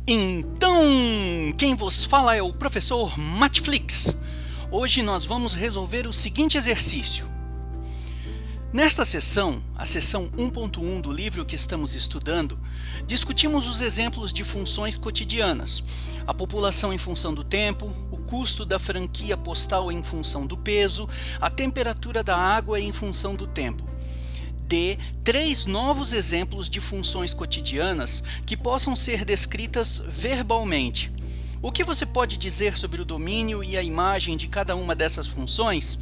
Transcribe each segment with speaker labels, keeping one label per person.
Speaker 1: Então, quem vos fala é o professor Matflix. Hoje nós vamos resolver o seguinte exercício. Nesta sessão, a sessão 1.1 do livro que estamos estudando, discutimos os exemplos de funções cotidianas, a população em função do tempo, o custo da franquia postal em função do peso, a temperatura da água em função do tempo. Dê 3 novos exemplos de funções cotidianas que possam ser descritas verbalmente. O que você pode dizer sobre o domínio e a imagem de cada uma dessas funções?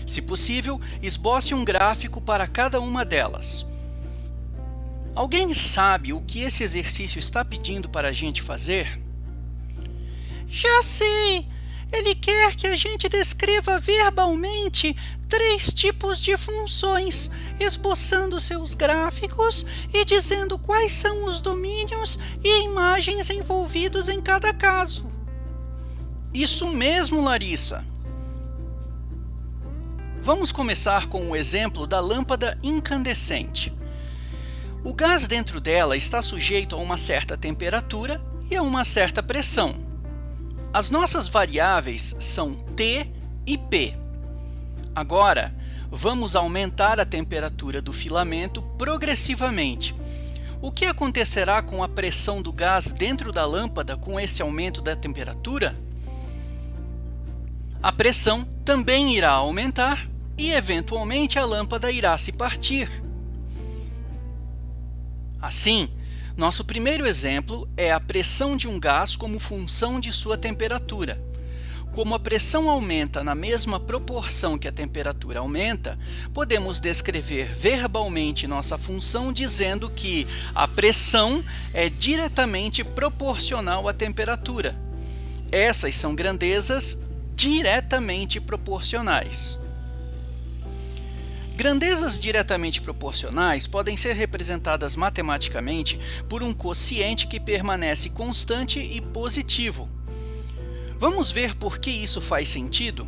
Speaker 1: Se possível, esboce um gráfico para cada uma delas. Alguém sabe o que esse exercício está pedindo para a gente fazer?
Speaker 2: Já sei! Ele quer que a gente descreva verbalmente 3 tipos de funções, esboçando seus gráficos e dizendo quais são os domínios e imagens envolvidos em cada caso.
Speaker 1: Isso mesmo, Larissa! Vamos começar com o exemplo da lâmpada incandescente. O gás dentro dela está sujeito a uma certa temperatura e a uma certa pressão. As nossas variáveis são T e P. Agora, vamos aumentar a temperatura do filamento progressivamente. O que acontecerá com a pressão do gás dentro da lâmpada com esse aumento da temperatura? A pressão também irá aumentar e, eventualmente, a lâmpada irá se partir. Assim, nosso primeiro exemplo é a pressão de um gás como função de sua temperatura. Como a pressão aumenta na mesma proporção que a temperatura aumenta, podemos descrever verbalmente nossa função dizendo que a pressão é diretamente proporcional à temperatura. Essas são grandezas diretamente proporcionais. Grandezas diretamente proporcionais podem ser representadas matematicamente por um quociente que permanece constante e positivo. Vamos ver por que isso faz sentido?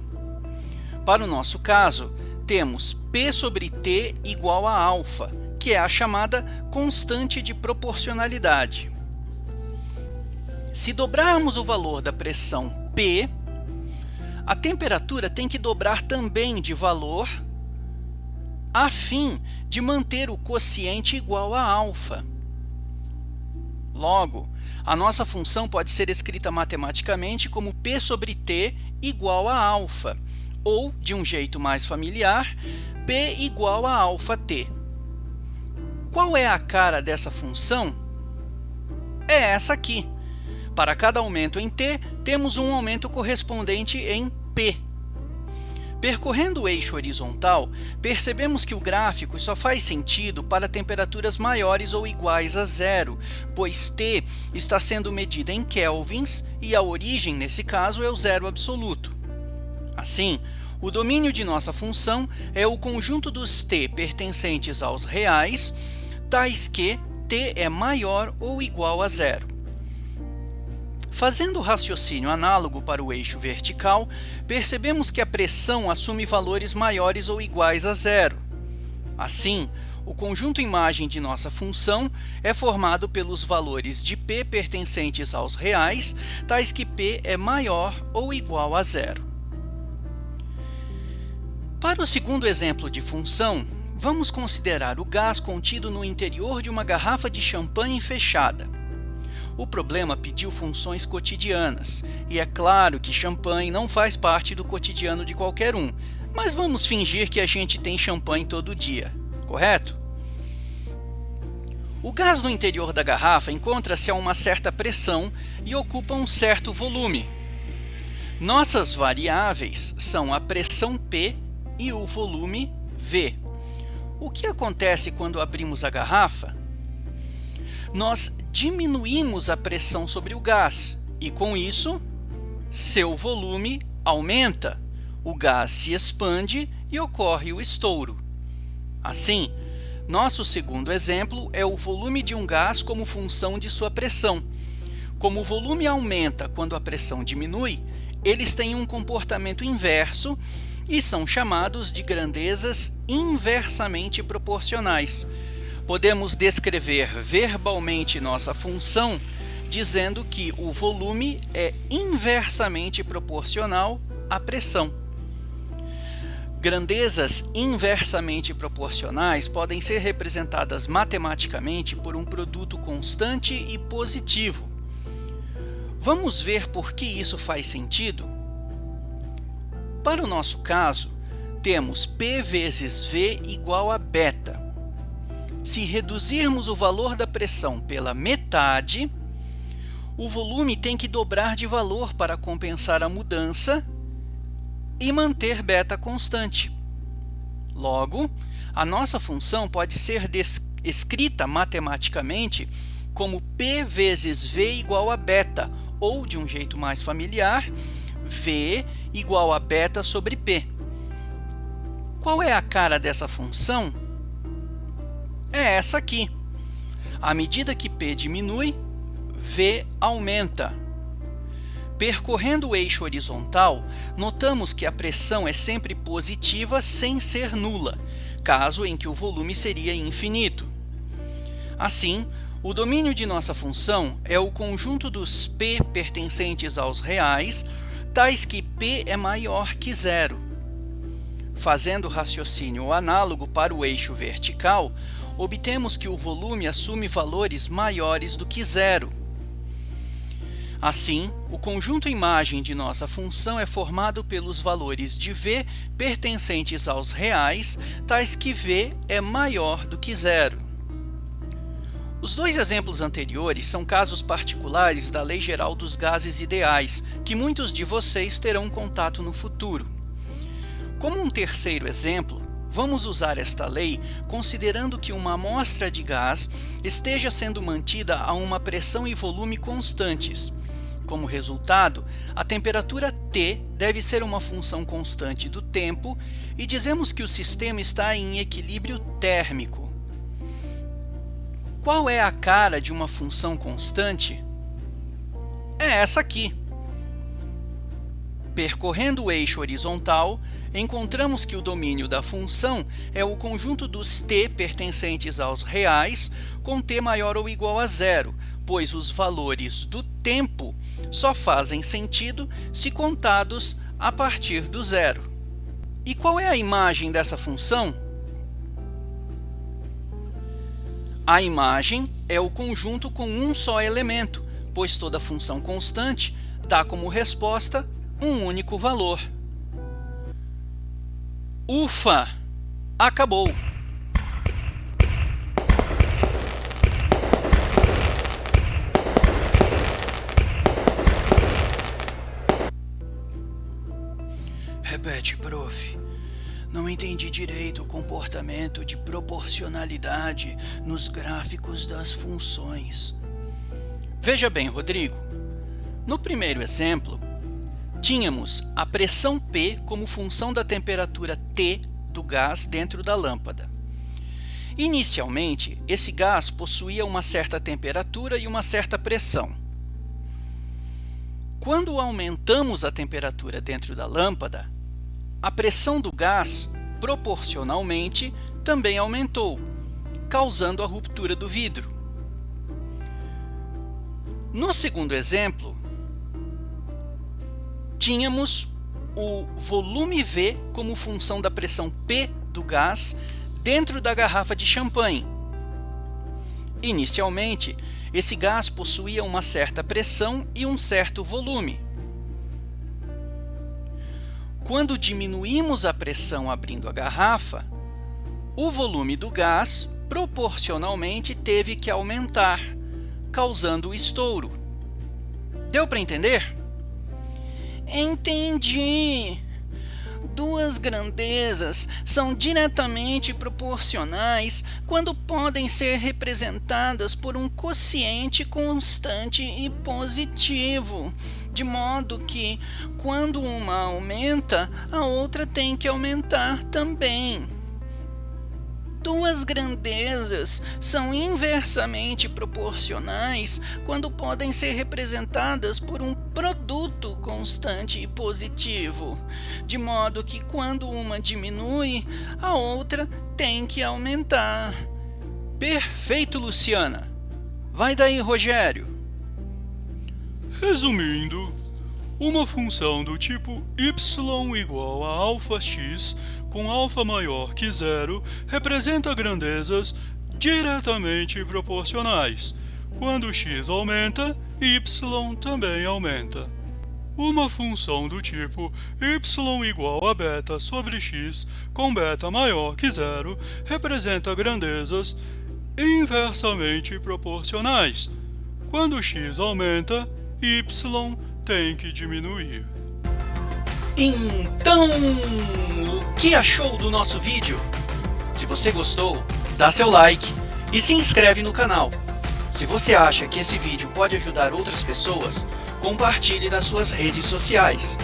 Speaker 1: Para o nosso caso, temos P sobre T igual a alfa, que é a chamada constante de proporcionalidade. Se dobrarmos o valor da pressão P, a temperatura tem que dobrar também de valor a fim de manter o quociente igual a alfa. Logo, a nossa função pode ser escrita matematicamente como P sobre T igual a alfa, ou, de um jeito mais familiar, P igual a alfa T. Qual é a cara dessa função? É essa aqui. Para cada aumento em T, temos um aumento correspondente em P. Percorrendo o eixo horizontal, percebemos que o gráfico só faz sentido para temperaturas maiores ou iguais a zero, pois T está sendo medida em kelvins e a origem, nesse caso, é o zero absoluto. Assim, o domínio de nossa função é o conjunto dos T pertencentes aos reais, tais que T é maior ou igual a zero. Fazendo o raciocínio análogo para o eixo vertical, percebemos que a pressão assume valores maiores ou iguais a zero. Assim, o conjunto imagem de nossa função é formado pelos valores de P pertencentes aos reais, tais que P é maior ou igual a zero. Para o segundo exemplo de função, vamos considerar o gás contido no interior de uma garrafa de champanhe fechada. O problema pediu funções cotidianas, e é claro que champanhe não faz parte do cotidiano de qualquer um, mas vamos fingir que a gente tem champanhe todo dia, correto? O gás no interior da garrafa encontra-se a uma certa pressão e ocupa um certo volume. Nossas variáveis são a pressão P e o volume V. O que acontece quando abrimos a garrafa? Nós diminuímos a pressão sobre o gás e, com isso, seu volume aumenta, o gás se expande e ocorre o estouro. Assim, nosso segundo exemplo é o volume de um gás como função de sua pressão. Como o volume aumenta quando a pressão diminui, eles têm um comportamento inverso e são chamados de grandezas inversamente proporcionais. Podemos descrever verbalmente nossa função dizendo que o volume é inversamente proporcional à pressão. Grandezas inversamente proporcionais podem ser representadas matematicamente por um produto constante e positivo. Vamos ver por que isso faz sentido? Para o nosso caso, temos P vezes V igual a beta. Se reduzirmos o valor da pressão pela metade, o volume tem que dobrar de valor para compensar a mudança e manter beta constante. Logo, a nossa função pode ser escrita matematicamente como P vezes V igual a beta, ou, de um jeito mais familiar, V igual a beta sobre P. Qual é a cara dessa função? É essa aqui. À medida que P diminui, V aumenta. Percorrendo o eixo horizontal, notamos que a pressão é sempre positiva sem ser nula, caso em que o volume seria infinito. Assim, o domínio de nossa função é o conjunto dos P pertencentes aos reais, tais que P é maior que zero. Fazendo o raciocínio análogo para o eixo vertical, obtemos que o volume assume valores maiores do que zero. Assim, o conjunto imagem de nossa função é formado pelos valores de V pertencentes aos reais, tais que V é maior do que zero. Os dois exemplos anteriores são casos particulares da Lei Geral dos Gases Ideais, que muitos de vocês terão contato no futuro. Como um terceiro exemplo, vamos usar esta lei considerando que uma amostra de gás esteja sendo mantida a uma pressão e volume constantes. Como resultado, a temperatura T deve ser uma função constante do tempo e dizemos que o sistema está em equilíbrio térmico. Qual é a cara de uma função constante? É essa aqui. Percorrendo o eixo horizontal, encontramos que o domínio da função é o conjunto dos t pertencentes aos reais com t maior ou igual a zero, pois os valores do tempo só fazem sentido se contados a partir do zero. E qual é a imagem dessa função? A imagem é o conjunto com um só elemento, pois toda função constante dá como resposta um único valor. Ufa! Acabou!
Speaker 2: Repete, prof. Não entendi direito o comportamento de proporcionalidade nos gráficos das funções.
Speaker 1: Veja bem, Rodrigo. No primeiro exemplo, tínhamos a pressão P como função da temperatura T do gás dentro da lâmpada. Inicialmente, esse gás possuía uma certa temperatura e uma certa pressão. Quando aumentamos a temperatura dentro da lâmpada, a pressão do gás, proporcionalmente, também aumentou, causando a ruptura do vidro. No segundo exemplo, tínhamos o volume V como função da pressão P do gás dentro da garrafa de champanhe. Inicialmente, esse gás possuía uma certa pressão e um certo volume. Quando diminuímos a pressão abrindo a garrafa, o volume do gás proporcionalmente teve que aumentar, causando o estouro. Deu para entender?
Speaker 2: Entendi! Duas grandezas são diretamente proporcionais quando podem ser representadas por um quociente constante e positivo, de modo que, quando uma aumenta, a outra tem que aumentar também. Duas grandezas são inversamente proporcionais quando podem ser representadas por um produto constante e positivo, de modo que quando uma diminui, a outra tem que aumentar.
Speaker 1: Perfeito, Luciana! Vai daí, Rogério!
Speaker 3: Resumindo, uma função do tipo y igual a αx com α maior que zero representa grandezas diretamente proporcionais. Quando x aumenta, y também aumenta. Uma função do tipo y igual a beta sobre x com beta maior que zero representa grandezas inversamente proporcionais. Quando x aumenta, y tem que diminuir.
Speaker 1: Então, o que achou do nosso vídeo? Se você gostou, dá seu like e se inscreve no canal. Se você acha que esse vídeo pode ajudar outras pessoas, compartilhe nas suas redes sociais.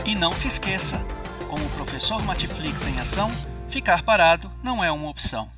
Speaker 1: E não se esqueça, como o professor Matiflix em ação, ficar parado não é uma opção.